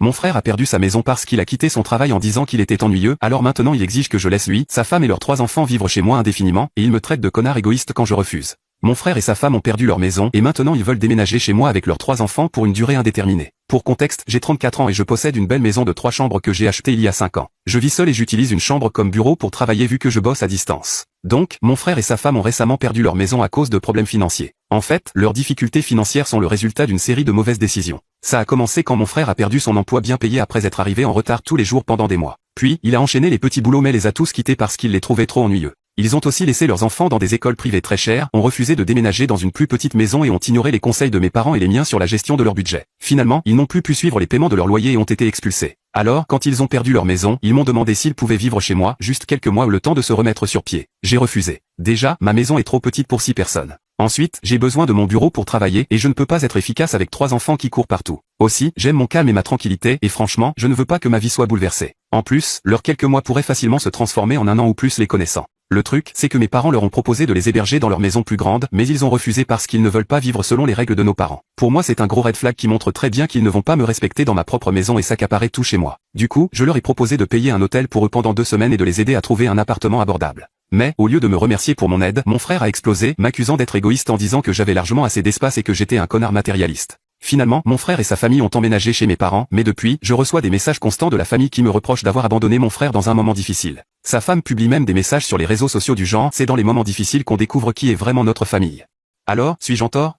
Mon frère a perdu sa maison parce qu'il a quitté son travail en disant qu'il était ennuyeux, alors maintenant il exige que je laisse lui, sa femme et leurs 3 enfants vivre chez moi indéfiniment, et il me traite de connard égoïste quand je refuse. Mon frère et sa femme ont perdu leur maison et maintenant ils veulent déménager chez moi avec leurs 3 enfants pour une durée indéterminée. Pour contexte, j'ai 34 ans et je possède une belle maison de 3 chambres que j'ai achetée il y a 5 ans. Je vis seul et j'utilise une chambre comme bureau pour travailler vu que je bosse à distance. Donc, mon frère et sa femme ont récemment perdu leur maison à cause de problèmes financiers. En fait, leurs difficultés financières sont le résultat d'une série de mauvaises décisions. Ça a commencé quand mon frère a perdu son emploi bien payé après être arrivé en retard tous les jours pendant des mois. Puis, il a enchaîné les petits boulots mais les a tous quittés parce qu'il les trouvait trop ennuyeux. Ils ont aussi laissé leurs enfants dans des écoles privées très chères, ont refusé de déménager dans une plus petite maison et ont ignoré les conseils de mes parents et les miens sur la gestion de leur budget. Finalement, ils n'ont plus pu suivre les paiements de leur loyer et ont été expulsés. Alors, quand ils ont perdu leur maison, ils m'ont demandé s'ils pouvaient vivre chez moi, juste quelques mois ou le temps de se remettre sur pied. J'ai refusé. Déjà, ma maison est trop petite pour 6 personnes. Ensuite, j'ai besoin de mon bureau pour travailler et je ne peux pas être efficace avec 3 enfants qui courent partout. Aussi, j'aime mon calme et ma tranquillité et franchement, je ne veux pas que ma vie soit bouleversée. En plus, leurs quelques mois pourraient facilement se transformer en 1 an ou plus les connaissant. Le truc, c'est que mes parents leur ont proposé de les héberger dans leur maison plus grande, mais ils ont refusé parce qu'ils ne veulent pas vivre selon les règles de nos parents. Pour moi c'est un gros red flag qui montre très bien qu'ils ne vont pas me respecter dans ma propre maison et s'accaparer tout chez moi. Du coup, je leur ai proposé de payer un hôtel pour eux pendant 2 semaines et de les aider à trouver un appartement abordable. Mais, au lieu de me remercier pour mon aide, mon frère a explosé, m'accusant d'être égoïste en disant que j'avais largement assez d'espace et que j'étais un connard matérialiste. Finalement, mon frère et sa famille ont emménagé chez mes parents, mais depuis, je reçois des messages constants de la famille qui me reproche d'avoir abandonné mon frère dans un moment difficile. Sa femme publie même des messages sur les réseaux sociaux du genre « C'est dans les moments difficiles qu'on découvre qui est vraiment notre famille ». Alors, suis-je en tort?